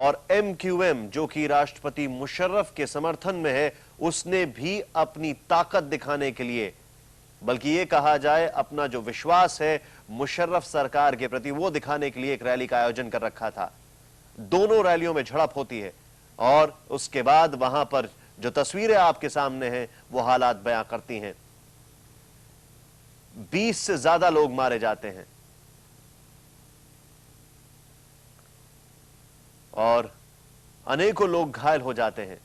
और MQM जो कि राष्ट्रपति मुशर्रफ के समर्थन में है, उसने भी अपनी ताकत दिखाने के लिए, बल्कि ये कहा जाए अपना जो विश्वास है मुशर्रफ सरकार के प्रति, वो दिखाने के लिए एक रैली का आयोजन कर रखा था। दोनों रैलियों में झड़प होती है और उसके बाद वहां पर जो तस्वीरें आपके सामने हैं वो हालात बयां करती हैं। 20 से ज्यादा लोग मारे जाते हैं और अनेकों लोग घायल हो जाते हैं।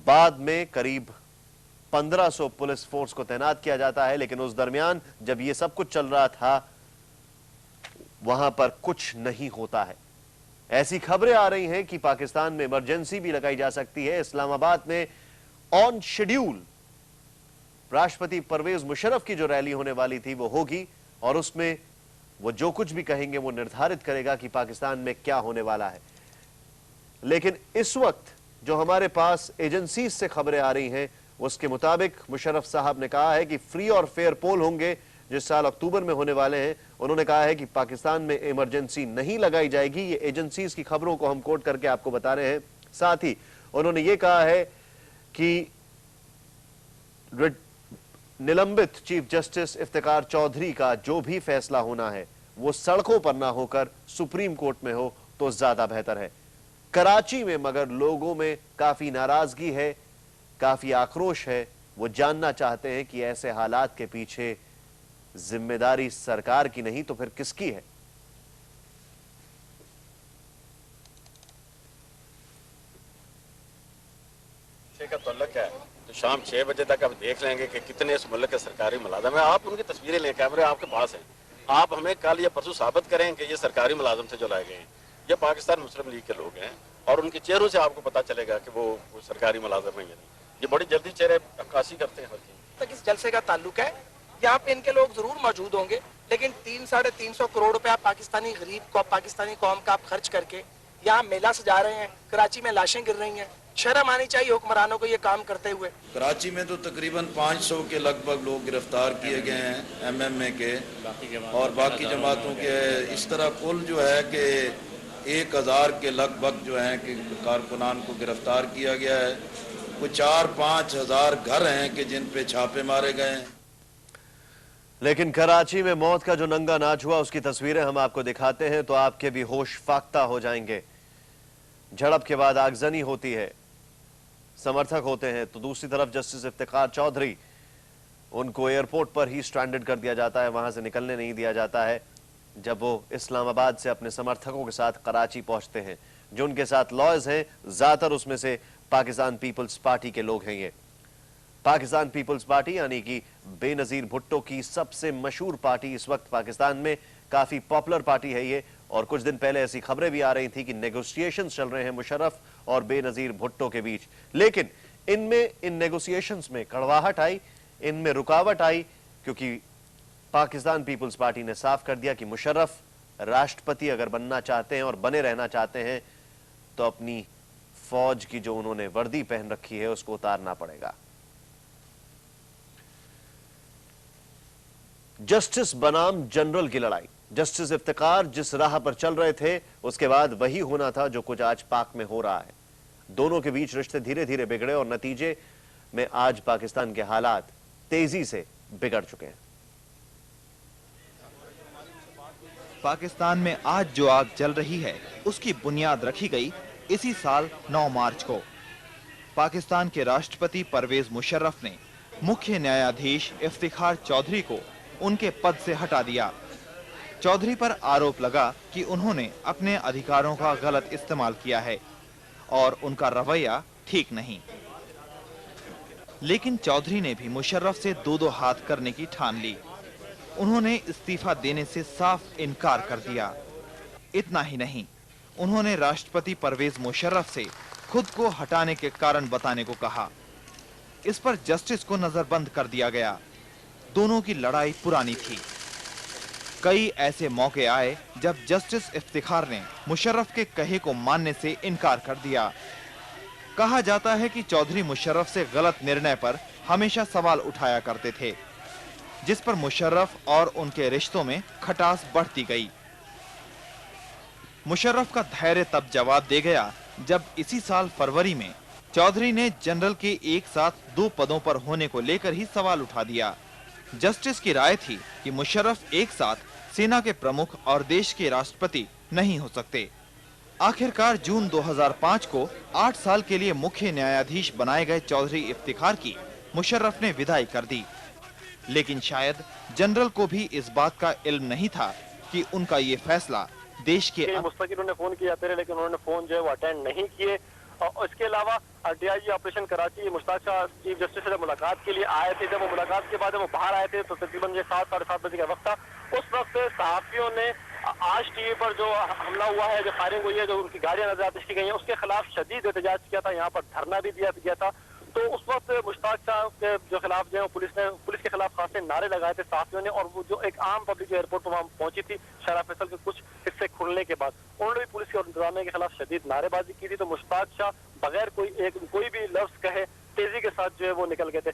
बाद में करीब 1500 पुलिस फोर्स को तैनात किया जाता है, लेकिन उस दरमियान जब यह सब कुछ चल रहा था वहां पर कुछ नहीं होता है। ऐसी खबरें आ रही हैं कि पाकिस्तान में इमरजेंसी भी लगाई जा सकती है। इस्लामाबाद में ऑन शेड्यूल राष्ट्रपति परवेज मुशर्रफ की जो रैली होने वाली थी वो होगी और उसमें वो जो कुछ भी कहेंगे वो निर्धारित करेगा कि पाकिस्तान में क्या होने वाला है। लेकिन इस वक्त जो हमारे पास एजेंसीज से खबरें आ रही हैं उसके मुताबिक मुशर्रफ साहब ने कहा है कि फ्री और फेयर पोल होंगे जिस साल अक्टूबर में होने वाले हैं। उन्होंने कहा है कि पाकिस्तान में इमरजेंसी नहीं लगाई जाएगी। ये एजेंसीज की खबरों को हम कोट करके आपको बता रहे हैं। साथ ही उन्होंने ये कहा है कि निलंबित चीफ जस्टिस इफ्तिकार चौधरी का जो भी फैसला होना है वो सड़कों पर ना होकर सुप्रीम कोर्ट में हो तो ज्यादा बेहतर है। कराची में मगर लोगों में काफी नाराजगी है, काफी आक्रोश है। वो जानना चाहते हैं कि ऐसे हालात के पीछे जिम्मेदारी सरकार की नहीं तो फिर किसकी है। का तल्लक है तो शाम 6 बजे तक अब देख लेंगे कि कितने इस मुल्क के सरकारी मुलाजम है। आप उनकी तस्वीरें लें, कैमरे आपके पास हैं। आप हमें कल या परसों साबित करें कि ये सरकारी मुलाजम से जो लाए गए हैं ये पाकिस्तान मुस्लिम लीग के लोग हैं और उनके चेहरों से आपको पता चलेगा कि वो सरकारी मुलाजम है या नहीं। ये बड़ी जल्दी चेहरे अक्कासी करते हैं हर चीज तक। इस जलसे का ताल्लुक है, यहाँ पे इनके लोग जरूर मौजूद होंगे, लेकिन 300-350 करोड़ रुपया पाकिस्तानी गरीब को, पाकिस्तानी कौम का आप खर्च करके यहाँ मेला सजा रहे हैं। कराची में लाशें गिर रही हैं। शर्म आनी चाहिए हुक्मरानों को ये काम करते हुए। कराची में तो तकरीबन 500 के लगभग लोग गिरफ्तार किए गए हैं MMA के और बाकी जमातों के। इस तरह कुल जो है कि 1000 के लगभग जो है कि कारकुनान को गिरफ्तार किया गया है। कुछ 4-5 हजार घर हैं कि जिन पे छापे मारे गए हैं। लेकिन कराची में मौत का जो नंगा नाच हुआ उसकी तस्वीरें हम आपको दिखाते हैं तो आपके भी होश फाख्ता हो जाएंगे। झड़प के बाद आगजनी होती है, समर्थक होते हैं, तो दूसरी तरफ जस्टिस इफ्तिकार चौधरी, उनको एयरपोर्ट पर ही स्ट्रैंडेड कर दिया जाता है, वहां से निकलने नहीं दिया जाता है जब वो इस्लामाबाद से अपने समर्थकों के साथ कराची पहुंचते हैं। जो उनके साथ लॉयर्स हैं ज्यादातर उसमें से पाकिस्तान पीपल्स पार्टी के लोग हैं। ये पाकिस्तान पीपल्स पार्टी यानी कि बेनजीर भुट्टो की सबसे मशहूर पार्टी, इस वक्त पाकिस्तान में काफी पॉपुलर पार्टी है ये। और कुछ दिन पहले ऐसी खबरें भी आ रही थी कि नेगोशिएशंस चल रहे हैं मुशर्रफ और बेनजीर भुट्टो के बीच। लेकिन इन नेगोशिएशंस में कड़वाहट आई, इनमें रुकावट आई, क्योंकि पाकिस्तान पीपल्स पार्टी ने साफ कर दिया कि मुशर्रफ राष्ट्रपति अगर बनना चाहते हैं और बने रहना चाहते हैं तो अपनी फौज की जो उन्होंने वर्दी पहन रखी है उसको उतारना पड़ेगा। जस्टिस बनाम जनरल की लड़ाई, जस्टिस इफ्तिकार जिस राह पर चल रहे थे उसके बाद वही होना था जो कुछ आज पाक में हो रहा है। दोनों के बीच रिश्ते धीरे धीरे बिगड़े और नतीजे में आज पाकिस्तान के हालात तेजी से बिगड़ चुके हैं। पाकिस्तान में आज जो आग जल रही है उसकी बुनियाद रखी गई इसी साल 9 मार्च को। पाकिस्तान के राष्ट्रपति परवेज मुशर्रफ ने मुख्य न्यायाधीश इफ्तिखार चौधरी को उनके पद से हटा दिया। चौधरी पर आरोप लगा कि उन्होंने अपने अधिकारों का गलत इस्तेमाल किया है और उनका रवैया ठीक नहीं। लेकिन चौधरी ने भी मुशर्रफ से दो हाथ करने की ठान ली। उन्होंने इस्तीफा देने से साफ इनकार कर दिया। इतना ही नहीं, उन्होंने राष्ट्रपति परवेज मुशर्रफ से खुद को हटाने के कारण बताने को कहा। इस पर जस्टिस को नजरबंद कर दिया गया। दोनों की लड़ाई पुरानी थी। कई ऐसे मौके आए जब जस्टिस इफ्तिखार ने मुशर्रफ के कहे को मानने से इनकार कर दिया। कहा जाता है कि चौधरी मुशर्रफ से गलत निर्णय पर हमेशा सवाल उठाया करते थे, जिस पर मुशर्रफ और उनके रिश्तों में खटास बढ़ती गई। मुशर्रफ का धैर्य तब जवाब दे गया जब इसी साल फरवरी में चौधरी ने जनरल के एक साथ 2 पदों पर होने को लेकर ही सवाल उठा दिया। जस्टिस की राय थी कि मुशर्रफ एक साथ सेना के प्रमुख और देश के राष्ट्रपति नहीं हो सकते। आखिरकार जून 2005 को 8 साल के लिए मुख्य न्यायाधीश बनाए गए चौधरी इफ्तिखार की मुशर्रफ ने विदाई कर दी। लेकिन शायद जनरल को भी इस बात का इल्म नहीं था कि उनका ये फैसला देश के मुस्तकिल उन्होंने फोन किए जाते रहे, लेकिन उन्होंने फोन जो है वो अटेंड नहीं किए। और इसके अलावा DIG operation Karachi Mushtaq Shah chief justice से मुलाकात के लिए आए थे। जब वो मुलाकात के बाद वो बाहर आए थे तो तकरीबन 7 साढ़े 7 बजे का वक्त था। उस वक्त सहाफियों ने आज टीवी पर जो हमला हुआ है, जो फायरिंग हुई है, जो उनकी गाड़ियां नजर की गई हैं, उसके खिलाफ शदीद एहतजाज किया था। यहाँ पर धरना भी दिया गया था। तो उस वक्त मुश्ताक शाह के जो खिलाफ जो है पुलिस के खिलाफ खासे नारे लगाए थे सहाफियों ने। और वो जो एक आम पब्लिक जो एयरपोर्ट पर वहाँ पहुंची थी शारा फैसल के कुछ हिस्से खुलने के बाद, उन्होंने भी पुलिस के इंतजामिया के खिलाफ शदीद नारेबाजी की थी। तो मुश्ताक शाह बगैर कोई भी लफ्ज कहे तेजी के साथ जो है वो निकल गए थे।